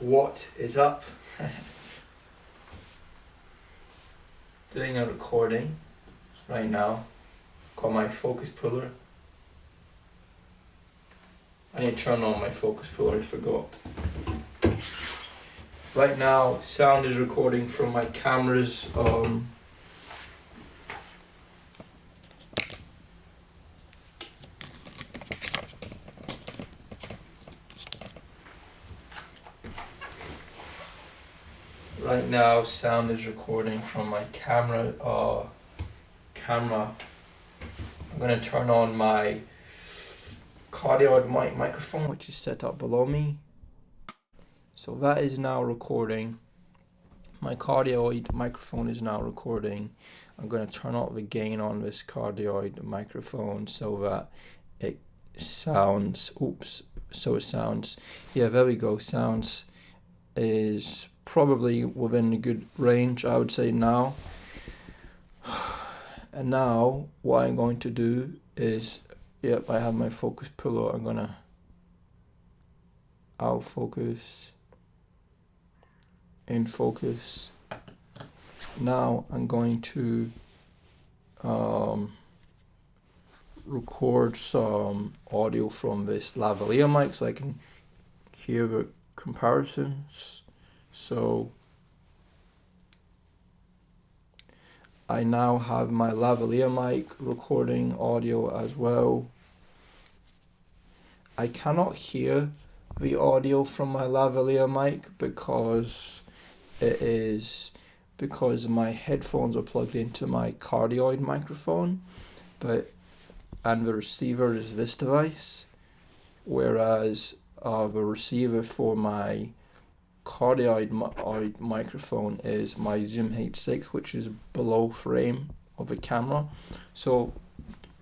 What is up? Doing a recording right now. Got my focus puller. I need to turn on my focus puller, I forgot. Right now, sound is recording from my camera's Right now, sound is recording from my camera. I'm gonna turn on my cardioid microphone, which is set up below me. So that is now recording. My cardioid microphone is now recording. I'm gonna turn up the gain on this cardioid microphone so that it sounds. Yeah, there we go. Sounds is probably within a good range, I would say now. And now what I'm going to do is, yep, I have my focus puller. I'm gonna out focus, in focus. Now I'm going to record some audio from this lavalier mic so I can hear the comparisons. So I now have my lavalier mic recording audio as well. I cannot hear the audio from my lavalier mic because my headphones are plugged into my cardioid microphone, and the receiver is this device, whereas the receiver for my cardioid microphone is my Zoom H6, which is below frame of the camera. So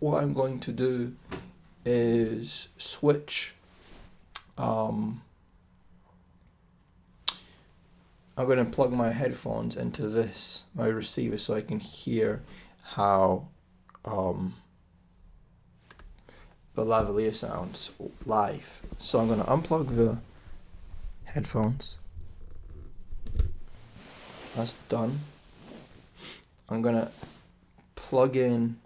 what I'm going to do is switch. I'm going to plug my headphones into my receiver, so I can hear how the lavalier sounds live. So I'm going to unplug the headphones. That's done. I'm going to plug in,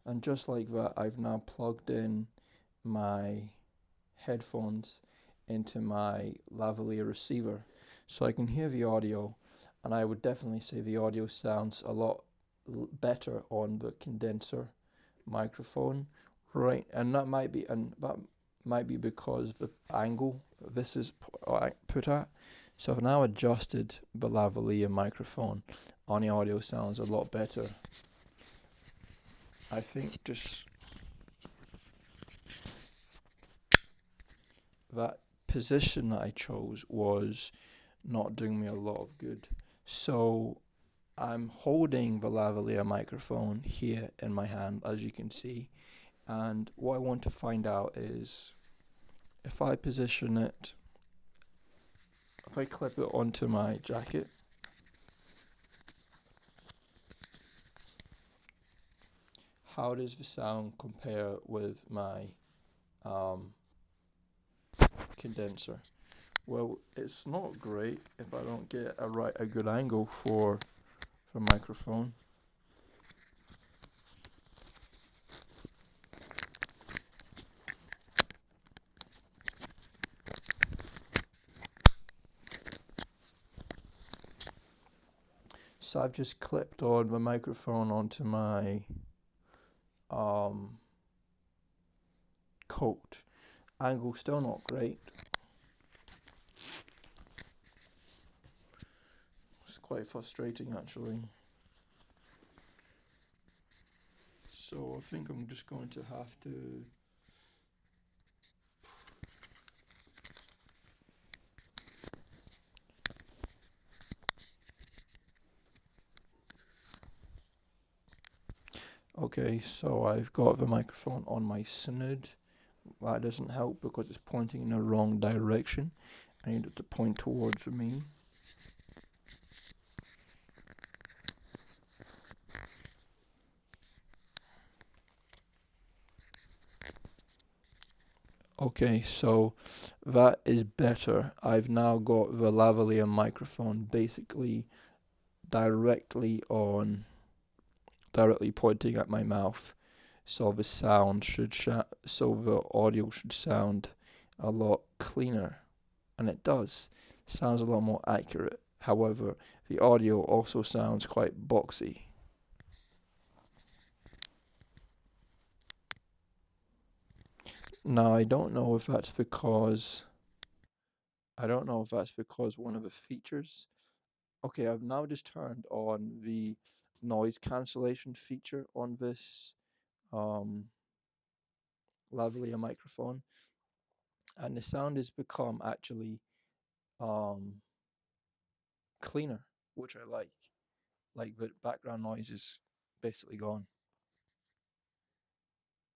and just like that, I've now plugged in my headphones into my lavalier receiver so I can hear the audio, and I would definitely say the audio sounds a lot better on the condenser microphone, right? And that might be because the angle this is put at. So I've now adjusted the lavalier microphone, and the audio sounds a lot better. I think just that position that I chose was not doing me a lot of good. So I'm holding the lavalier microphone here in my hand, as you can see, and what I want to find out is if I position it, if I clip it onto my jacket, how does the sound compare with my condenser? Well, it's not great if I don't get a good angle for the microphone. So I've just clipped on the microphone onto my coat. Angle still not great. It's quite frustrating actually. So I think I'm just going to have to Okay, so I've got the microphone on my snood. That doesn't help because it's pointing in the wrong direction. I need it to point towards me. Okay, so that is better. I've now got the lavalier microphone basically directly on, directly pointing at my mouth. So the sound should so the audio should sound a lot cleaner, and it does. Sounds a lot more accurate. However, the audio also sounds quite boxy. Now I don't know if that's because one of the features. Okay, I've now just turned on the noise cancellation feature on this um, lavalier microphone, and the sound has become actually um, cleaner, which I like. Like the background noise is basically gone.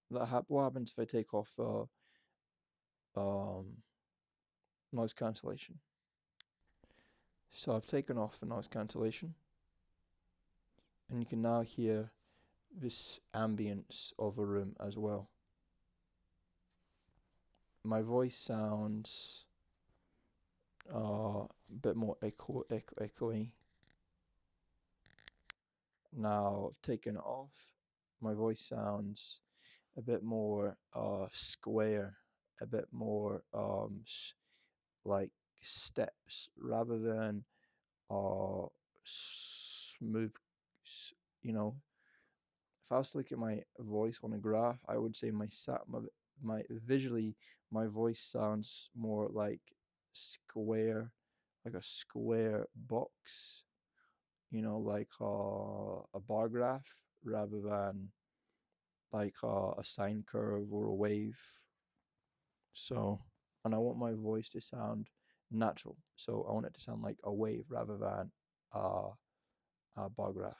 What happens if I take off um, noise cancellation? So I've taken off the noise cancellation, and you can now hear this ambience of a room as well. My voice sounds a bit more echoey. Now I've taken it off. My voice sounds a bit more square, a bit more like steps rather than smooth. You know, if I was to look at my voice on a graph, I would say my visually my voice sounds more like square, like a square box. Like a bar graph rather than like a sine curve or a wave. So, and I want my voice to sound natural. So I want it to sound like a wave rather than a bar graph.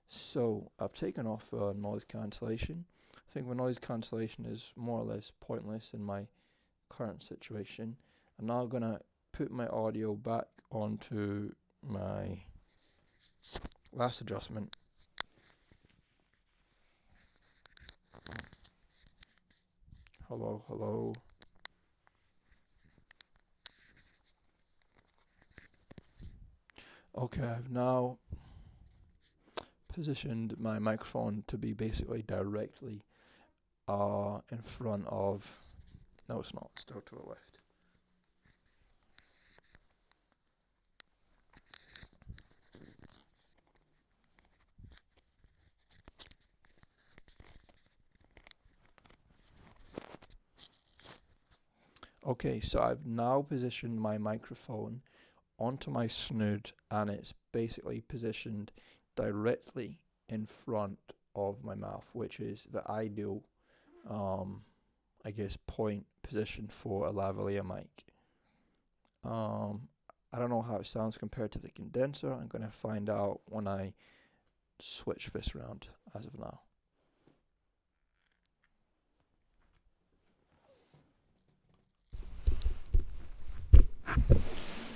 So I've taken off noise cancellation. I think the noise cancellation is more or less pointless in my current situation. I'm now gonna put my audio back onto my last adjustment. Hello, hello. Okay, I've now positioned my microphone to be basically directly in front of. No, it's not. Still to the left. Okay, so I've now positioned my microphone onto my snood, and it's basically positioned directly in front of my mouth, which is the ideal, I guess, point position for a lavalier mic. I don't know how it sounds compared to the condenser. I'm going to find out when I switch this around as of now.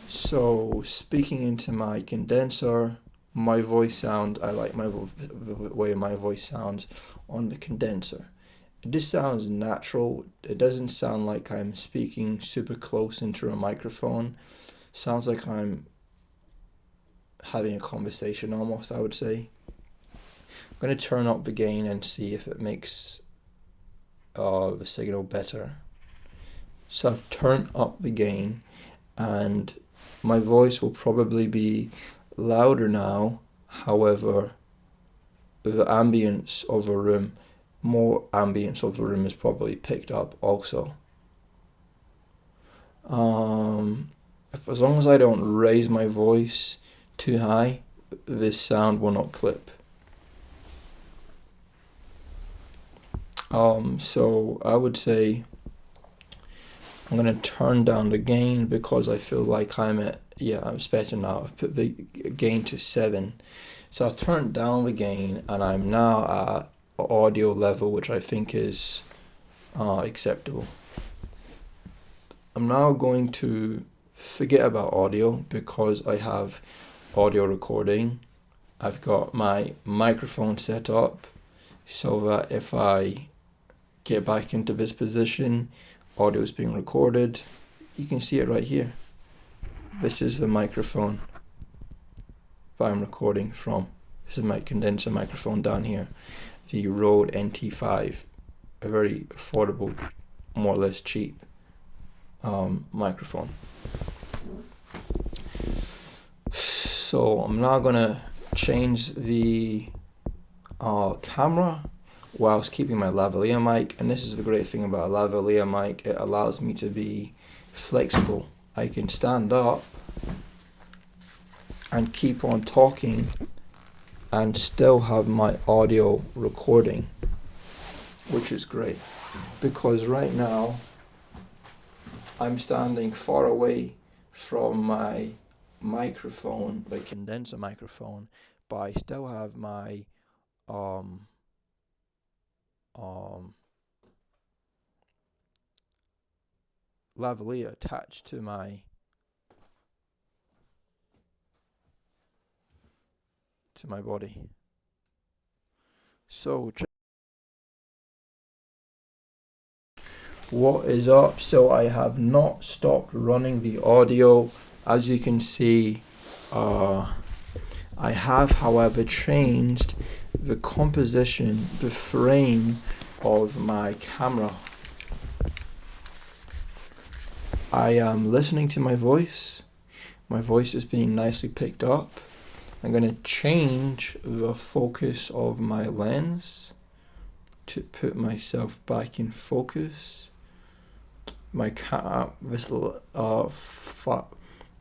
So speaking into my condenser, my voice sounds, I like the way my voice sounds on the condenser. It just sounds natural. It doesn't sound like I'm speaking super close into a microphone. Sounds like I'm having a conversation almost, I would say. I'm going to turn up the gain and see if it makes the signal better. So I've turned up the gain, and my voice will probably be louder now. However, the ambience of a room, more ambience of the room is probably picked up also. As long as I don't raise my voice too high, this sound will not clip. So I would say I'm going to turn down the gain because I feel like it's better now. I've put the gain to 7. So I've turned down the gain, and I'm now at audio level, which I think is acceptable. I'm now going to forget about audio because I have audio recording. I've got my microphone set up so that if I get back into this position. Audio is being recorded. You can see it right here. This is the microphone that I'm recording from. This is my condenser microphone down here. The Rode NT5, a very affordable, more or less cheap microphone. So I'm now gonna change the camera whilst keeping my lavalier mic, and this is the great thing about a lavalier mic, it allows me to be flexible. I can stand up and keep on talking and still have my audio recording, which is great, because right now I'm standing far away from my microphone, the condenser microphone, but I still have my lavalier attached to my body. So what is up? So I have not stopped running the audio. As you can see, I have, however, changed the composition, the frame of my camera. I am listening to my voice. My voice is being nicely picked up. I'm going to change the focus of my lens to put myself back in focus. My this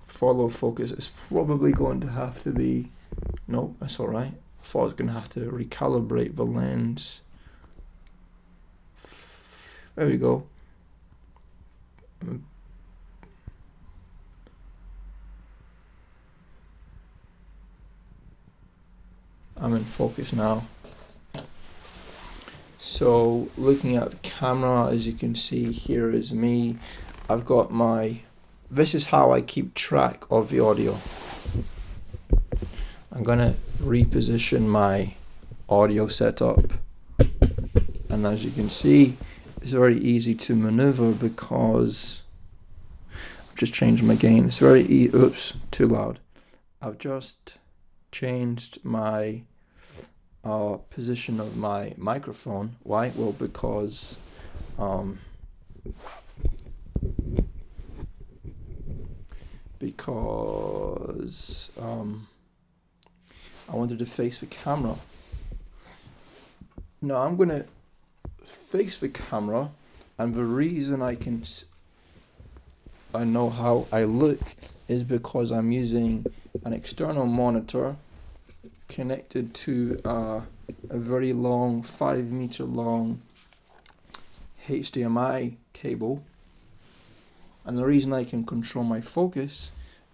follow focus is probably going to have to be, nope, that's alright. I thought I was going to have to recalibrate the lens. There we go. I'm in focus now. So looking at the camera, as you can see, here is me. I've got this is how I keep track of the audio. I'm gonna reposition my audio setup, and as you can see, it's very easy to maneuver because I've just changed my gain. It's very oops, too loud. I've just changed my position of my microphone. Why? Well, because I wanted to face the camera. Now I'm gonna face the camera, and the reason I know how I look is because I'm using an external monitor connected to a very long, 5-meter long HDMI cable, and the reason I can control my focus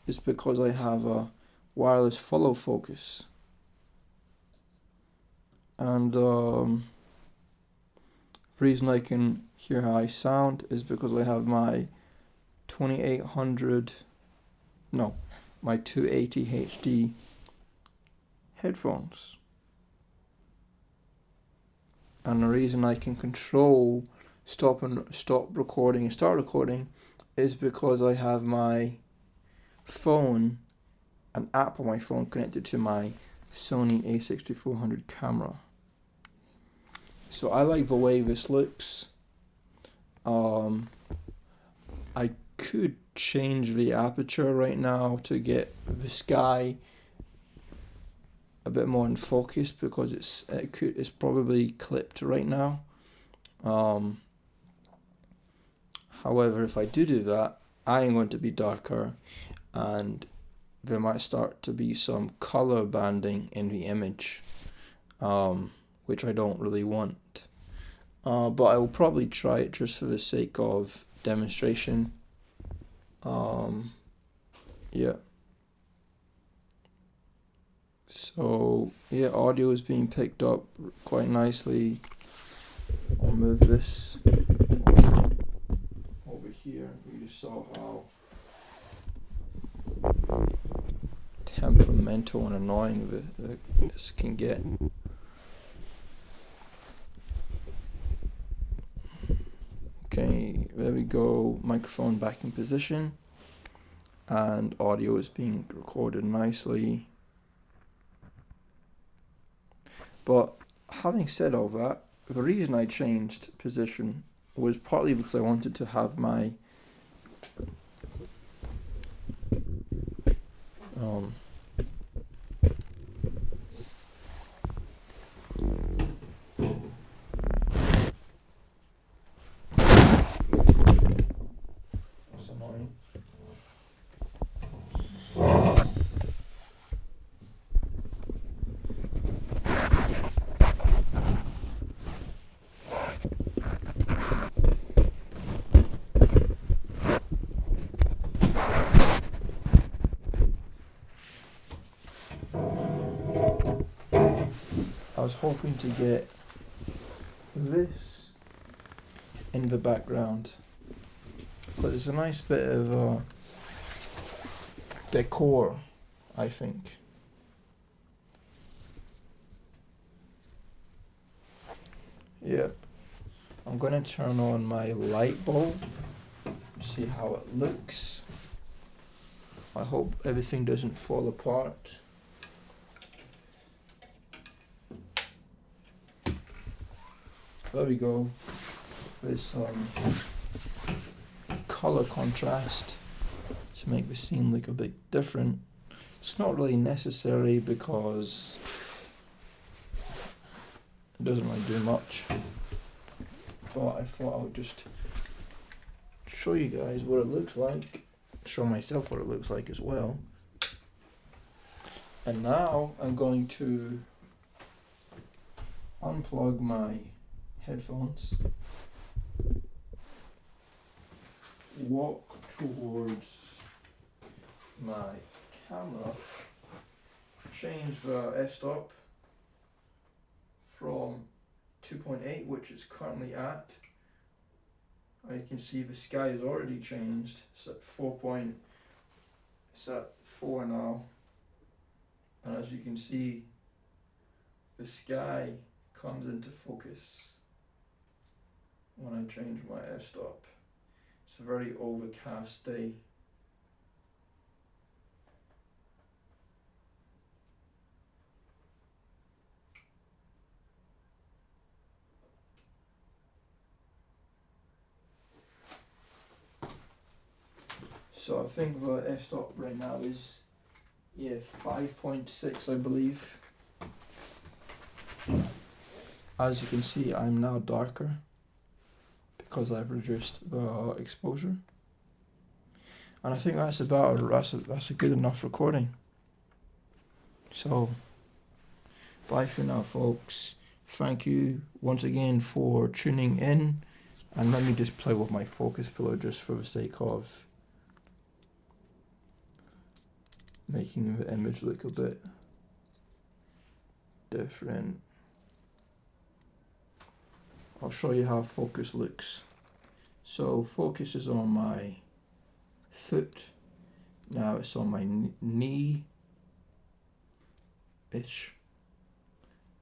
is because I have a wireless follow focus, and the reason I can hear how I sound is because I have my 280 HD headphones, and the reason I can control stop recording and start recording is because I have my phone, an app on my phone connected to my Sony a6400 camera. So I like the way this looks. I could change the aperture right now to get the sky a bit more in focus because it's probably clipped right now. However, if I do that, I am going to be darker, and there might start to be some color banding in the image, which I don't really want. But I will probably try it just for the sake of demonstration. Yeah. So yeah, audio is being picked up quite nicely. I'll move this over here. You just saw how temperamental and annoying this can get. Okay, there we go, microphone back in position, and audio is being recorded nicely. But having said all that, the reason I changed position was partly because I wanted to have my I was hoping to get this in the background, but it's a nice bit of decor, I think. Yep, I'm gonna turn on my light bulb, see how it looks. I hope everything doesn't fall apart. There we go. There's some color contrast to make the scene look a bit different. It's not really necessary because it doesn't really do much, but I thought I would just show you guys what it looks like, show myself what it looks like as well. And now I'm going to unplug my headphones, walk towards my camera, change the f-stop from 2.8, which it's currently at. You can see the sky is already changed. It's at 4 now, and as you can see, the sky comes into focus when I change my f-stop. It's a very overcast day. So I think the f-stop right now is 5.6, I believe. As you can see, I'm now darker because I've reduced the exposure, and I think that's that's a good enough recording. So bye for now, folks. Thank you once again for tuning in, and let me just play with my focus pillar just for the sake of making the image look a bit different. I'll show you how focus looks. So focus is on my foot. Now it's on my knee-ish.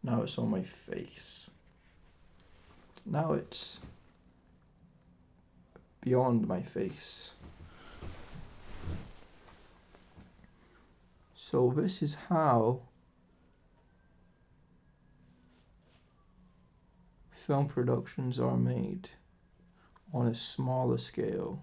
Now it's on my face. Now it's beyond my face. So this is how film productions are made on a smaller scale.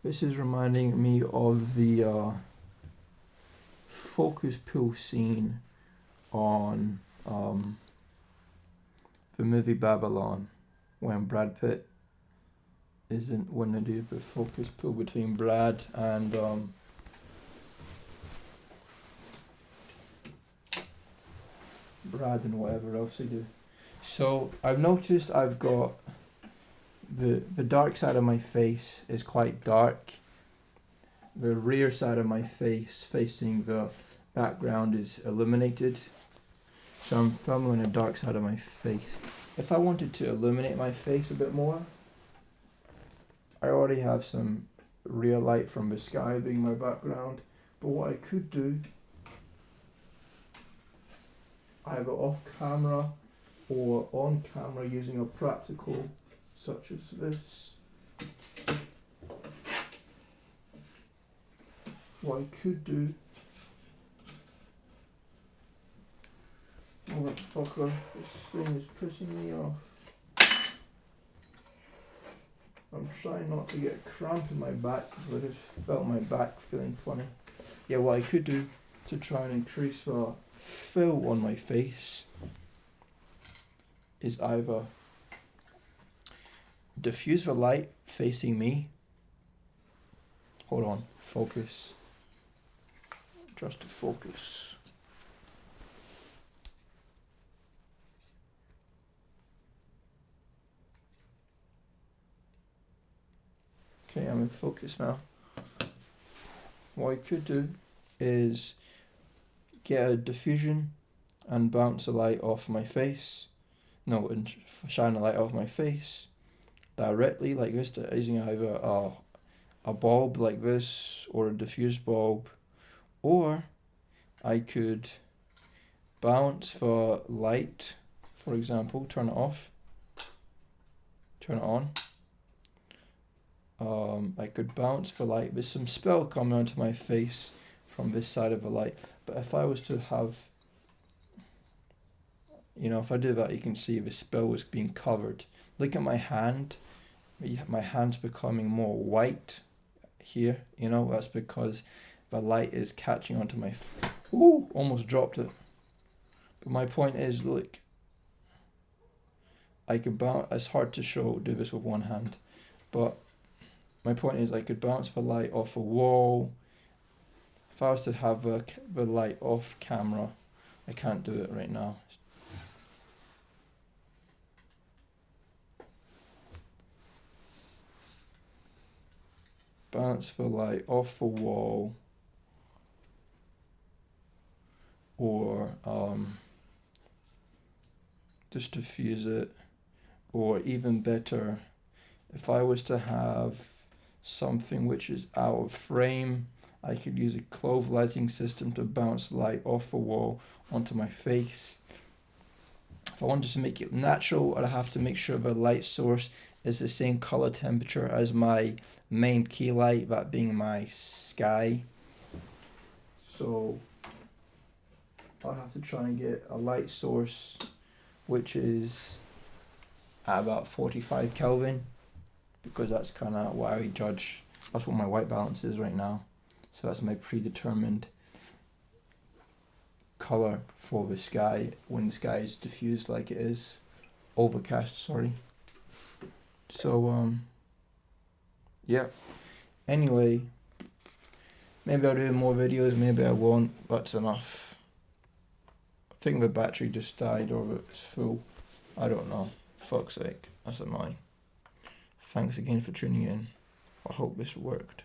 This is reminding me of the focus pull scene on the movie Babylon, when Brad Pitt when they do the focus pull between Brad and whatever else they do. So I've noticed I've got the dark side of my face is quite dark. The rear side of my face facing the background is illuminated. So I'm filming the dark side of my face. If I wanted to illuminate my face a bit more, I already have some real light from the sky being my background. But what I could do either off camera or on camera using a practical such as this. What I could do, motherfucker, this thing is pissing me off. I'm trying not to get a cramp in my back because I just felt my back feeling funny. Yeah, what I could do to try and increase the fill on my face is either diffuse the light facing me. Hold on, focus. Just to focus. Okay, I'm in focus now. What I could do is get a diffusion and bounce a light off my face. No, and shine a light off my face directly like this, using either a bulb like this or a diffuse bulb, or I could bounce the light, for example, turn it off, turn it on. I could bounce the light. There's some spell coming onto my face from this side of the light, but if I was to have, you know, if I do that, you can see the spell is being covered. Look at my hand. My hand's becoming more white here, you know, that's because the light is catching onto my ooh, almost dropped it. But my point is, look, I could bounce, it's hard to do this with one hand, but my point is I could bounce the light off a wall. If I was to have the light off camera, I can't do it right now. Bounce the light off a wall, or just diffuse it, or even better, if I was to have something which is out of frame, I could use a clove lighting system to bounce light off a wall onto my face. If I wanted to make it natural, I'd have to make sure the light source is the same color temperature as my main key light, that being my sky. So I'll have to try and get a light source which is at about 45 Kelvin, because that's kind of what I judge, that's what my white balance is right now. So that's my predetermined color for the sky when the sky is diffused like it is, overcast, sorry. So yeah, anyway, maybe I'll do more videos, maybe I won't. That's enough. I think the battery just died, or it's full, I don't know. Fuck's sake, that's annoying. Thanks again for tuning in. I hope this worked.